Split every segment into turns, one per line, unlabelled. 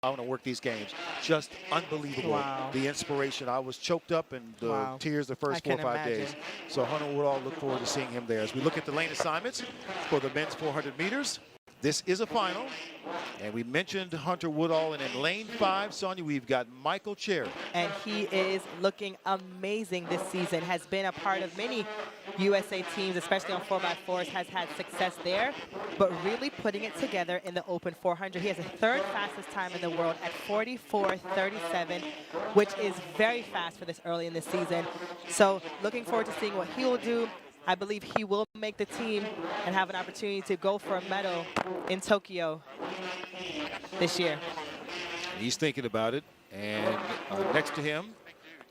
I want to work these games. Just unbelievable.
Wow.
The inspiration. I was choked up in the tears the first 4 or 5 days. So Hunter Woodall, look forward to seeing him there. As we look at the lane assignments for the men's 400 meters, this is a final. And we mentioned Hunter Woodall, and in lane 5, Sonia, we've got Michael Cherry.
And he is looking amazing this season. Has been a part of many USA teams, especially on 4x4s, has had success there, but really putting it together in the open 400. He has the 3rd fastest time in the world at 44:37, which is very fast for this early in the season. So looking forward to seeing what he will do. I believe he will make the team and have an opportunity to go for a medal in Tokyo this year.
He's thinking about it. And next to him,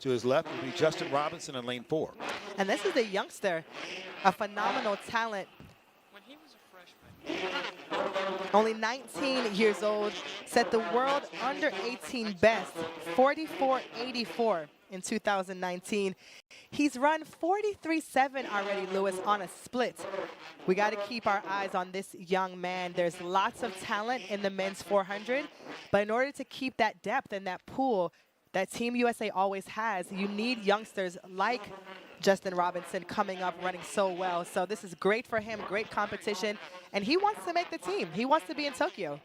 to his left, will be Justin Robinson in lane 4.
And this is a youngster, a phenomenal talent.
When he was a freshman.
Only 19 years old, set the world under 18 best, 44:84 in 2019. He's run 43.7 already, Lewis, on a split. We got to keep our eyes on this young man. There's lots of talent in the men's 400, but in order to keep that depth and that pool that Team USA always has, you need youngsters like Justin Robinson coming up running so well. So this is great for him, great competition, and he wants to make the team. He wants to be in Tokyo.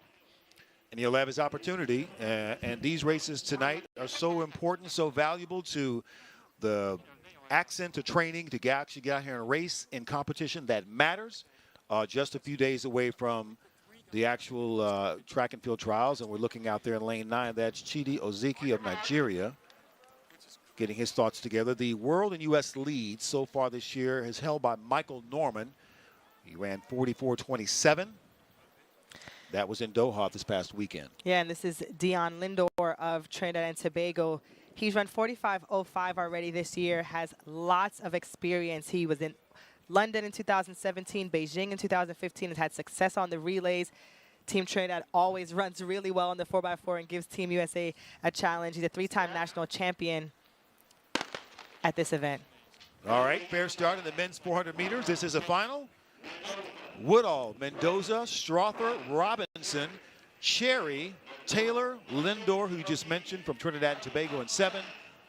And he'll have his opportunity. And these races tonight are so important, so valuable to the accent to training to actually get out here and race in competition that matters. Just a few days away from the actual track and field trials, and we're looking out there in lane 9. That's Chidi Oziki of Nigeria, getting his thoughts together. The world and U.S. lead so far this year is held by Michael Norman. He ran 44:27. That was in Doha this past weekend.
Yeah, and this is Dion Lindor of Trinidad and Tobago. He's run 45:05 already this year, has lots of experience. He was in London in 2017, Beijing in 2015, has had success on the relays. Team Trinidad always runs really well on the 4x4 and gives Team USA a challenge. He's a 3-time national champion at this event.
All right, fair start in the men's 400 meters. This is a final. Woodall, Mendoza, Strother, Robinson, Cherry, Taylor, Lindor, who you just mentioned from Trinidad and Tobago in 7,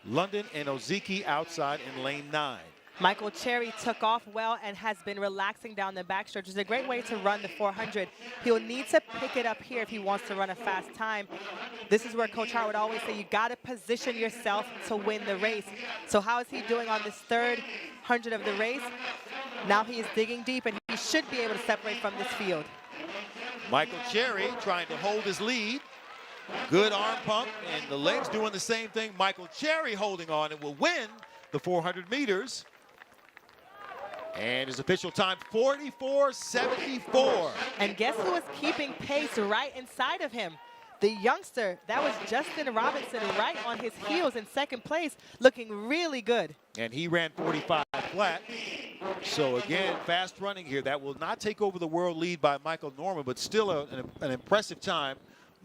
London, and Oziki outside in lane 9.
Michael Cherry took off well and has been relaxing down the backstretch. It's a great way to run the 400. He'll need to pick it up here if he wants to run a fast time. This is where Coach Hart would always say you got to position yourself to win the race. So how is he doing on this 3rd 100 of the race? Now he is digging deep, and he should be able to separate from this field.
Michael Cherry trying to hold his lead. Good arm pump, and the legs doing the same thing. Michael Cherry holding on and will win the 400 meters. And his official time, 44:74.
And guess who is keeping pace right inside of him? The youngster, that was Justin Robinson, right on his heels in 2nd place, looking really good.
And he ran 45 flat. So again, fast running here. That will not take over the world lead by Michael Norman, but still an impressive time.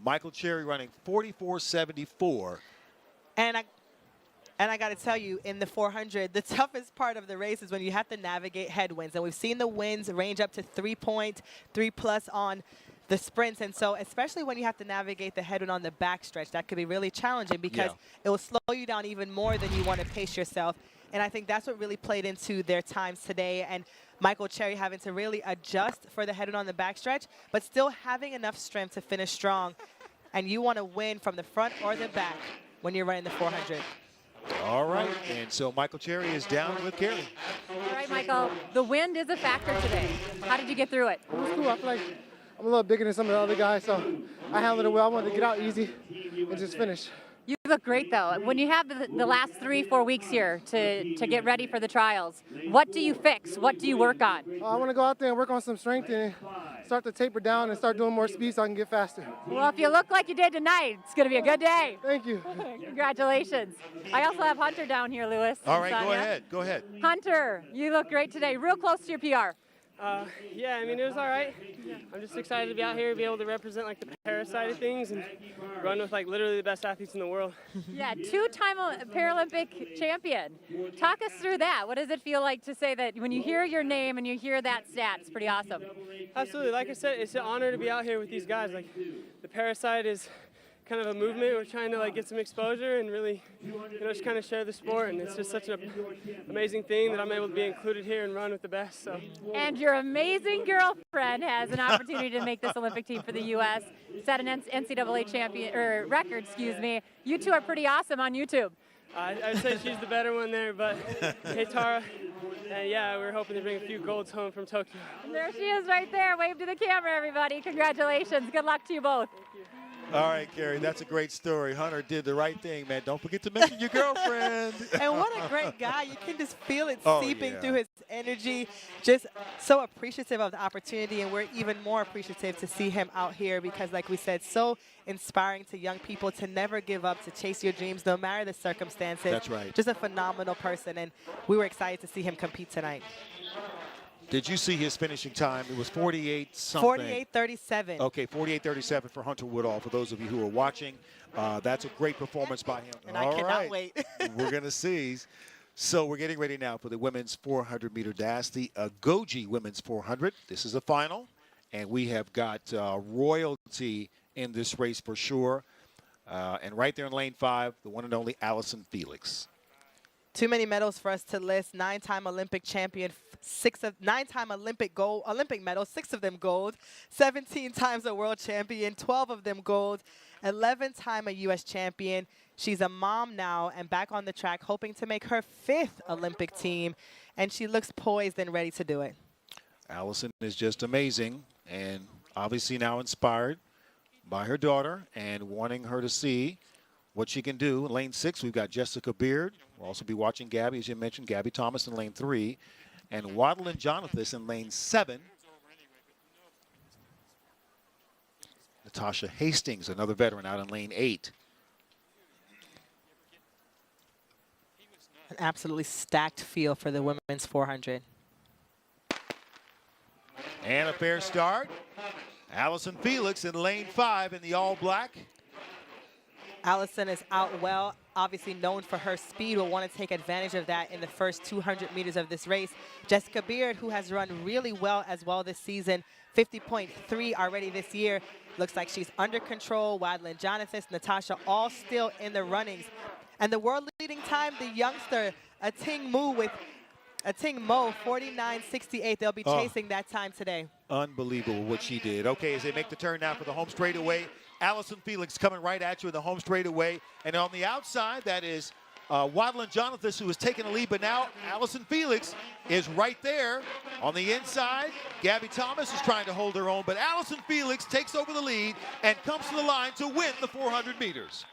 Michael Cherry running 44:74.
And I got to tell you, in the 400, the toughest part of the race is when you have to navigate headwinds. And we've seen the winds range up to 3.3+ on the sprints. And so especially when you have to navigate the headwind on the backstretch, that could be really challenging because it will slow you down even more than you want to pace yourself. And I think that's what really played into their times today. And Michael Cherry having to really adjust for the headwind on the backstretch, but still having enough strength to finish strong. And you want to win from the front or the back when you're running the 400.
All right, and so Michael Cherry is down with Carey.
All right, Michael, the wind is a factor today. How did you get through it?
It was cool. I feel like I'm a little bigger than some of the other guys, so I handled it well. I wanted to get out easy and just finish.
You look great, though. When you have the last 3-4 weeks here to get ready for the trials, what do you fix? What do you work on?
I want to go out there and work on some strength and start to taper down and start doing more speed so I can get faster.
Well, if you look like you did tonight, it's going to be a good day.
Thank you.
Congratulations. I also have Hunter down here, Lewis.
All right, go ahead. Go ahead.
Hunter, you look great today. Real close to your PR.
Yeah, I mean, it was all right. I'm just excited to be out here, be able to represent like the para side of things and run with like literally the best athletes in the world.
Yeah, 2-time Paralympic champion. Talk us through that. What does it feel like to say that when you hear your name and you hear that stat? It's pretty awesome.
Absolutely. Like I said, it's an honor to be out here with these guys. Like the para side is kind of a movement. We're trying to like get some exposure and really, just kind of share the sport. And it's just such an amazing thing that I'm able to be included here and run with the best. So.
And your amazing girlfriend has an opportunity to make this Olympic team for the U.S. Set an NCAA champion or record, excuse me. You two are pretty awesome on YouTube.
I'd say she's the better one there, but hey, Tara, yeah, we're hoping to bring a few golds home from Tokyo.
And there she is right there. Wave to the camera, everybody. Congratulations. Good luck to you both.
All right, Carrie, that's a great story. Hunter did the right thing, man. Don't forget to mention your girlfriend.
And what a great guy. You can just feel it seeping
yeah.
through his energy. Just so appreciative of the opportunity, and we're even more appreciative to see him out here because, like we said, so inspiring to young people to never give up, to chase your dreams no matter the circumstances.
That's right.
Just a phenomenal person, and we were excited to see him compete tonight.
Did you see his finishing time? It was 48-something.
48-37.
Okay, 48-37 for Hunter Woodall, for those of you who are watching. That's a great performance by him.
And I cannot wait.
We're going to see. So we're getting ready now for the women's 400-meter dash, the Agoji women's 400. This is a final, and we have got royalty in this race for sure. And right there in lane 5, the one and only Allison Felix.
Too many medals for us to list. 9-time Olympic champion, 9-time Olympic medals, 6 of them gold. 17 times a world champion, 12 of them gold. 11-time a U.S. champion. She's a mom now and back on the track, hoping to make her 5th Olympic team. And she looks poised and ready to do it.
Allison is just amazing and obviously now inspired by her daughter and wanting her to see what she can do. In lane 6, we've got Jessica Beard. We'll also be watching Gabby, as you mentioned, Gabby Thomas in lane 3, and Waddle and Jonathan in lane 7. Natasha Hastings, another veteran, out in lane 8.
An absolutely stacked field for the women's 400.
And a fair start. Allison Felix in lane 5 in the all-black.
Allison is out well, obviously known for her speed, will want to take advantage of that in the first 200 meters of this race. Jessica Beard, who has run really well as well this season, 50.3 already this year. Looks like she's under control. Wadlin Jonathan, Natasha, all still in the runnings. And the world leading time, the youngster, Ating Mo, 49.68. They'll be chasing that time today.
Unbelievable what she did. Okay, as they make the turn now for the home straightaway, Allison Felix coming right at you in the home straightaway. And on the outside, that is Wadlin Jonathan, who is taking the lead. But now Allison Felix is right there on the inside. Gabby Thomas is trying to hold her own. But Allison Felix takes over the lead and comes to the line to win the 400 meters.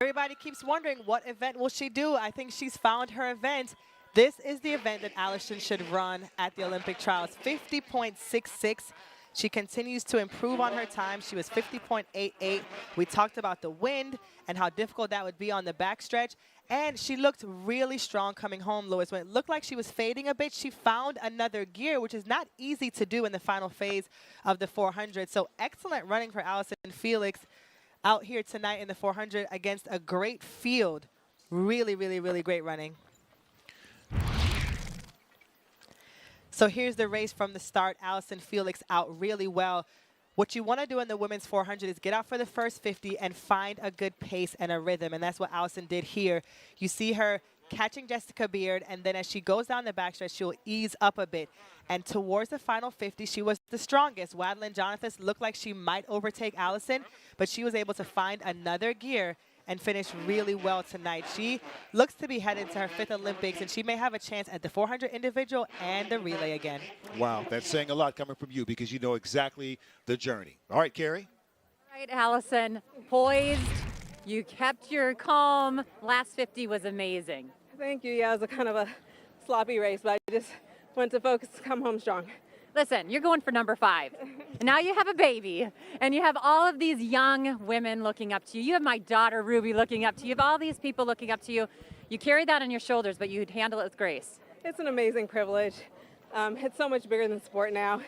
Everybody keeps wondering, what event will she do? I think she's found her event. This is the event that Allison should run at the Olympic trials, 50.66. She continues to improve on her time. She was 50.88. We talked about the wind and how difficult that would be on the backstretch. And she looked really strong coming home, Lewis. When it looked like she was fading a bit, she found another gear, which is not easy to do in the final phase of the 400. So excellent running for Allison Felix out here tonight in the 400 against a great field. Really, really, really great running. So here's the race from the start. Allison Felix out really well. What you want to do in the women's 400 is get out for the first 50 and find a good pace and a rhythm, and that's what Allison did here. You see her catching Jessica Beard, and then as she goes down the backstretch, she'll ease up a bit. And towards the final 50, she was the strongest. Wadlin Jonathan looked like she might overtake Allison, but she was able to find another gear and finish really well tonight. She looks to be headed to her 5th Olympics, and she may have a chance at the 400 individual and the relay again.
Wow, that's saying a lot coming from you because you know exactly the journey. All right, Carrie.
All right, Allison, poised. You kept your calm. Last 50 was amazing.
Thank you. Yeah, it was a kind of a sloppy race, but I just went to focus to come home strong.
Listen, you're going for number 5. And now you have a baby, and you have all of these young women looking up to you. You have my daughter, Ruby, looking up to you. You have all these people looking up to you. You carry that on your shoulders, but you handle it with grace.
It's an amazing privilege. It's so much bigger than sport now.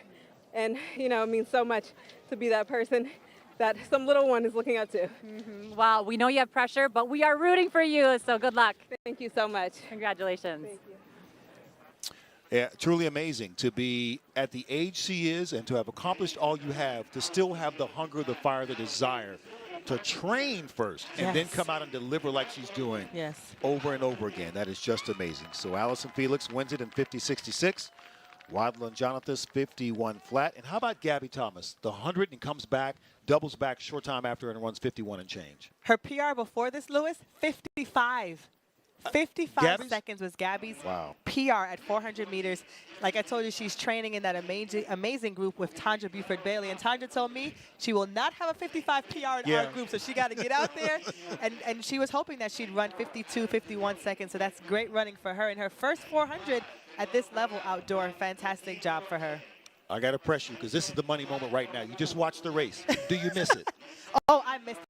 And, you know, it means so much to be that person that some little one is looking up to.
Mm-hmm. Wow, we know you have pressure, but we are rooting for you, so good luck.
Thank you so much.
Congratulations.
Thank you.
Yeah, truly amazing to be at the age she is and to have accomplished all you have, to still have the hunger, the fire, the desire to train first and then
Yes.
come out and deliver like she's doing
Yes.
over and over again. That is just amazing. So Allison Felix wins it in 50-66. Wadla and Jonathan's 51 flat. And how about Gabby Thomas? The 100 and comes back, doubles back short time after and runs 51 and change.
Her PR before this, Lewis, 55. 55
Gabby's?
seconds was Gabby's
Wow.
PR at 400 meters. Like I told you, she's training in that amazing group with Tandra Buford-Bailey. And Tandra told me she will not have a 55 PR in our group, so she got to get out there. And she was hoping that she'd run 52, 51 seconds. So that's great running for her in her first 400 at this level outdoor. Fantastic job for her.
I got to press you because this is the money moment right now. You just watched the race. Do you miss it?
Oh, I missed